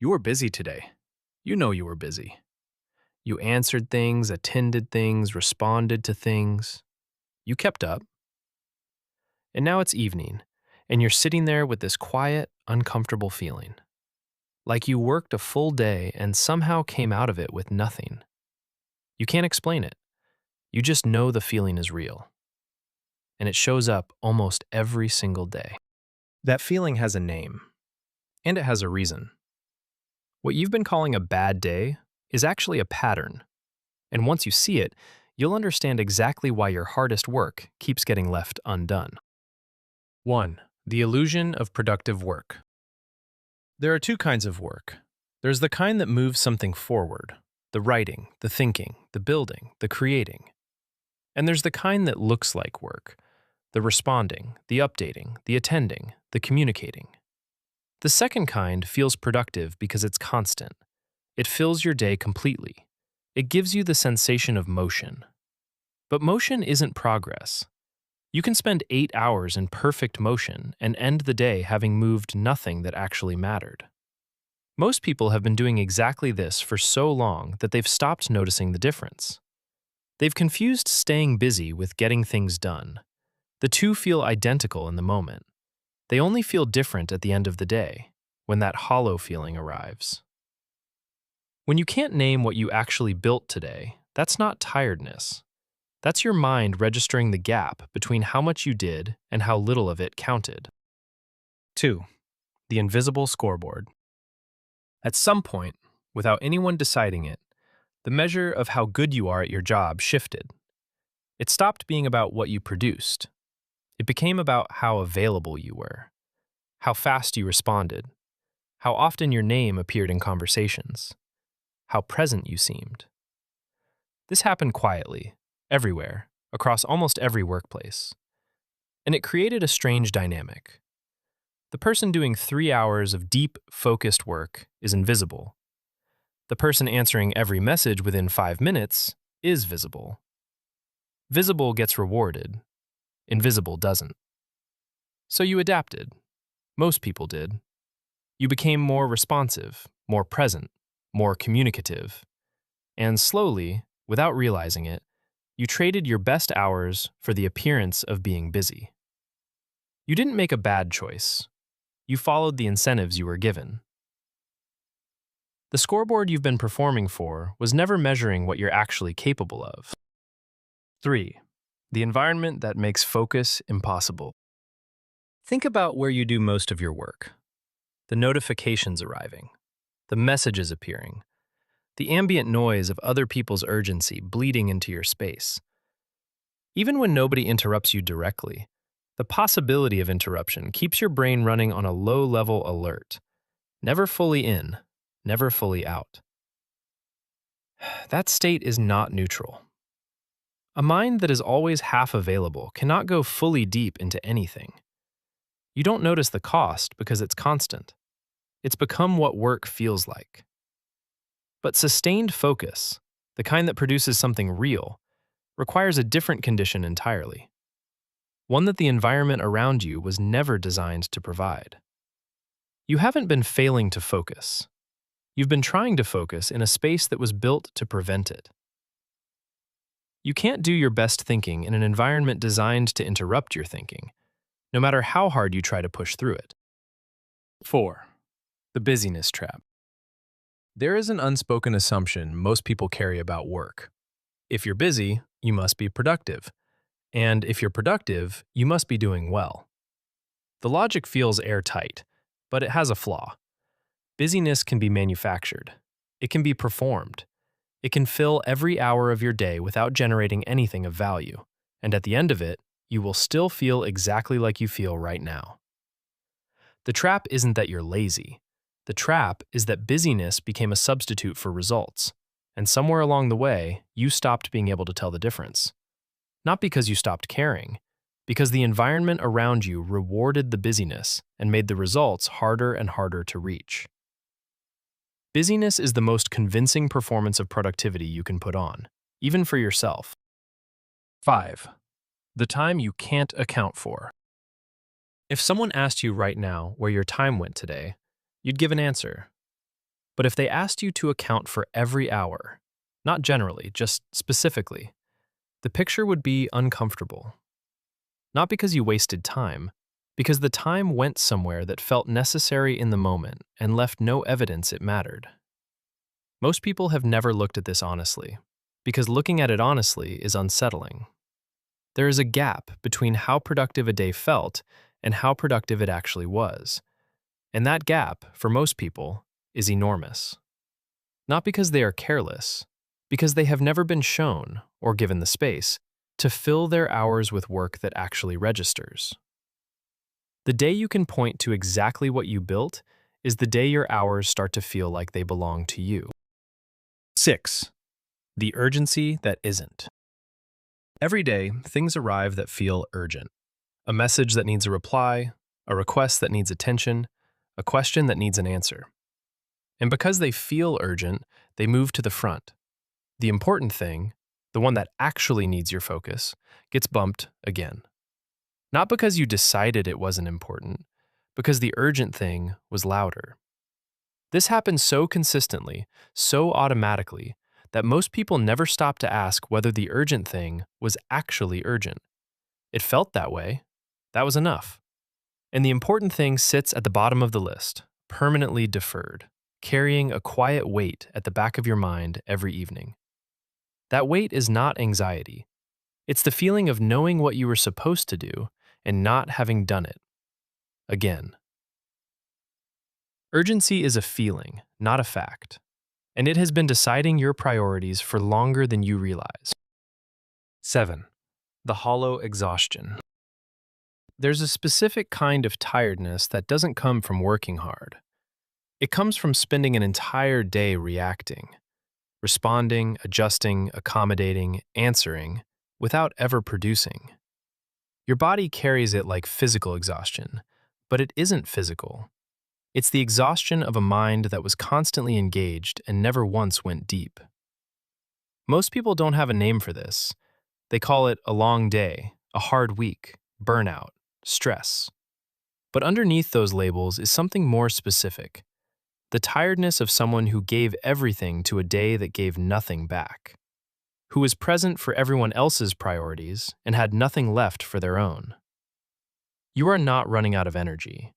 You were busy today. You know you were busy. You answered things, attended things, responded to things. You kept up. And now it's evening, and you're sitting there with this quiet, uncomfortable feeling. Like you worked a full day and somehow came out of it with nothing. You can't explain it. You just know the feeling is real. And it shows up almost every single day. That feeling has a name, and it has a reason. What you've been calling a bad day is actually a pattern. And once you see it, you'll understand exactly why your hardest work keeps getting left undone. 1. The illusion of productive work. There are two kinds of work. There's the kind that moves something forward, the writing, the thinking, the building, the creating. And there's the kind that looks like work, the responding, the updating, the attending, the communicating. The second kind feels productive because it's constant. It fills your day completely. It gives you the sensation of motion. But motion isn't progress. You can spend 8 hours in perfect motion and end the day having moved nothing that actually mattered. Most people have been doing exactly this for so long that they've stopped noticing the difference. They've confused staying busy with getting things done. The two feel identical in the moment. They only feel different at the end of the day, when that hollow feeling arrives. When you can't name what you actually built today, that's not tiredness. That's your mind registering the gap between how much you did and how little of it counted. 2. The Invisible Scoreboard. At some point, without anyone deciding it, the measure of how good you are at your job shifted. It stopped being about what you produced. It became about how available you were, how fast you responded, how often your name appeared in conversations, how present you seemed. This happened quietly, everywhere, across almost every workplace. And it created a strange dynamic. The person doing 3 hours of deep, focused work is invisible. The person answering every message within 5 minutes is visible. Visible gets rewarded. Invisible doesn't. So you adapted. Most people did. You became more responsive, more present, more communicative. And slowly, without realizing it, you traded your best hours for the appearance of being busy. You didn't make a bad choice. You followed the incentives you were given. The scoreboard you've been performing for was never measuring what you're actually capable of. 3. The environment that makes focus impossible. Think about where you do most of your work. The notifications arriving, the messages appearing, the ambient noise of other people's urgency bleeding into your space. Even when nobody interrupts you directly, the possibility of interruption keeps your brain running on a low-level alert, never fully in, never fully out. That state is not neutral. A mind that is always half available cannot go fully deep into anything. You don't notice the cost because it's constant. It's become what work feels like. But sustained focus, the kind that produces something real, requires a different condition entirely. One that the environment around you was never designed to provide. You haven't been failing to focus. You've been trying to focus in a space that was built to prevent it. You can't do your best thinking in an environment designed to interrupt your thinking, no matter how hard you try to push through it. 4. The Busyness Trap. There is an unspoken assumption most people carry about work. If you're busy, you must be productive. And if you're productive, you must be doing well. The logic feels airtight, but it has a flaw. Busyness can be manufactured. It can be performed. It can fill every hour of your day without generating anything of value. And at the end of it, you will still feel exactly like you feel right now. The trap isn't that you're lazy. The trap is that busyness became a substitute for results. And somewhere along the way, you stopped being able to tell the difference. Not because you stopped caring, because the environment around you rewarded the busyness and made the results harder and harder to reach. Busyness is the most convincing performance of productivity you can put on, even for yourself. 5. The time you can't account for. If someone asked you right now where your time went today, you'd give an answer. But if they asked you to account for every hour, not generally, just specifically, the picture would be uncomfortable. Not because you wasted time, because the time went somewhere that felt necessary in the moment and left no evidence it mattered. Most people have never looked at this honestly, because looking at it honestly is unsettling. There is a gap between how productive a day felt and how productive it actually was. And that gap, for most people, is enormous. Not because they are careless, because they have never been shown, or given the space, to fill their hours with work that actually registers. The day you can point to exactly what you built is the day your hours start to feel like they belong to you. 6. The urgency that isn't. Every day, things arrive that feel urgent. A message that needs a reply, a request that needs attention, a question that needs an answer. And because they feel urgent, they move to the front. The important thing, the one that actually needs your focus, gets bumped again. Not because you decided it wasn't important, because the urgent thing was louder. This happens so consistently, so automatically, that most people never stop to ask whether the urgent thing was actually urgent. It felt that way. That was enough. And the important thing sits at the bottom of the list, permanently deferred, carrying a quiet weight at the back of your mind every evening. That weight is not anxiety. It's the feeling of knowing what you were supposed to do and not having done it. Again. Urgency is a feeling, not a fact, and it has been deciding your priorities for longer than you realize. 7. The hollow exhaustion. There's a specific kind of tiredness that doesn't come from working hard. It comes from spending an entire day reacting, responding, adjusting, accommodating, answering, without ever producing. Your body carries it like physical exhaustion, but it isn't physical. It's the exhaustion of a mind that was constantly engaged and never once went deep. Most people don't have a name for this. They call it a long day, a hard week, burnout, stress. But underneath those labels is something more specific. The tiredness of someone who gave everything to a day that gave nothing back, who was present for everyone else's priorities and had nothing left for their own. You are not running out of energy.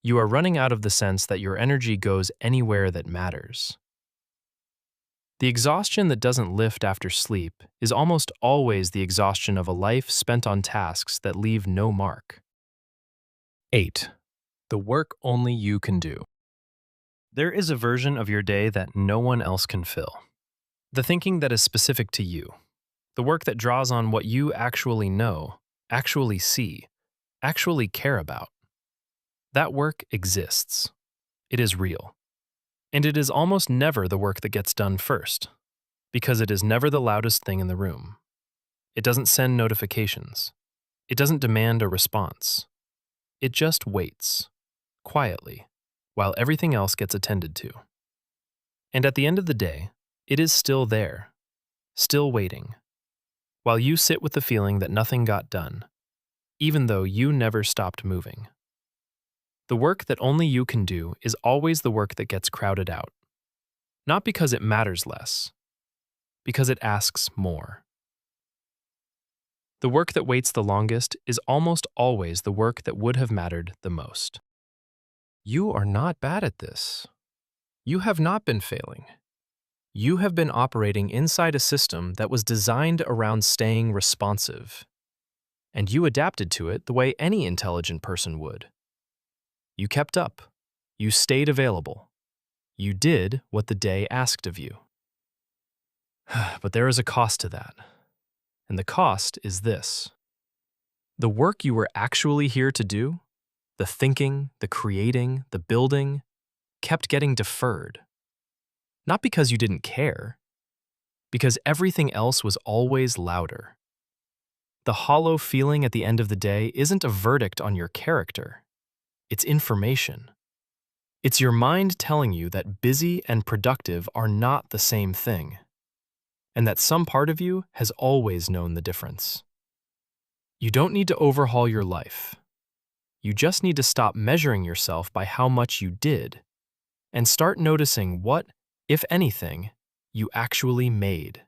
You are running out of the sense that your energy goes anywhere that matters. The exhaustion that doesn't lift after sleep is almost always the exhaustion of a life spent on tasks that leave no mark. 8. The work only you can do. There is a version of your day that no one else can fill. The thinking that is specific to you. The work that draws on what you actually know, actually see, actually care about. That work exists. It is real. And it is almost never the work that gets done first, because it is never the loudest thing in the room. It doesn't send notifications. It doesn't demand a response. It just waits, quietly, while everything else gets attended to. And at the end of the day, it is still there, still waiting, while you sit with the feeling that nothing got done, even though you never stopped moving. The work that only you can do is always the work that gets crowded out. Not because it matters less, because it asks more. The work that waits the longest is almost always the work that would have mattered the most. You are not bad at this. You have not been failing. You have been operating inside a system that was designed around staying responsive. And you adapted to it the way any intelligent person would. You kept up. You stayed available. You did what the day asked of you. But there is a cost to that. And the cost is this. The work you were actually here to do, the thinking, the creating, the building, kept getting deferred. Not because you didn't care, because everything else was always louder. The hollow feeling at the end of the day isn't a verdict on your character. It's information. It's your mind telling you that busy and productive are not the same thing, and that some part of you has always known the difference. You don't need to overhaul your life. You just need to stop measuring yourself by how much you did and start noticing what, if anything, you actually made.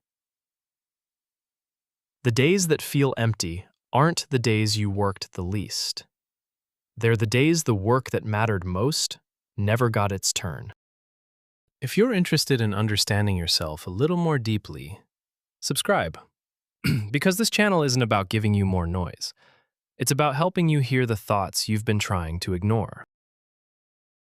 The days that feel empty aren't the days you worked the least. They're the days the work that mattered most never got its turn. If you're interested in understanding yourself a little more deeply, subscribe. Because this channel isn't about giving you more noise. It's about helping you hear the thoughts you've been trying to ignore.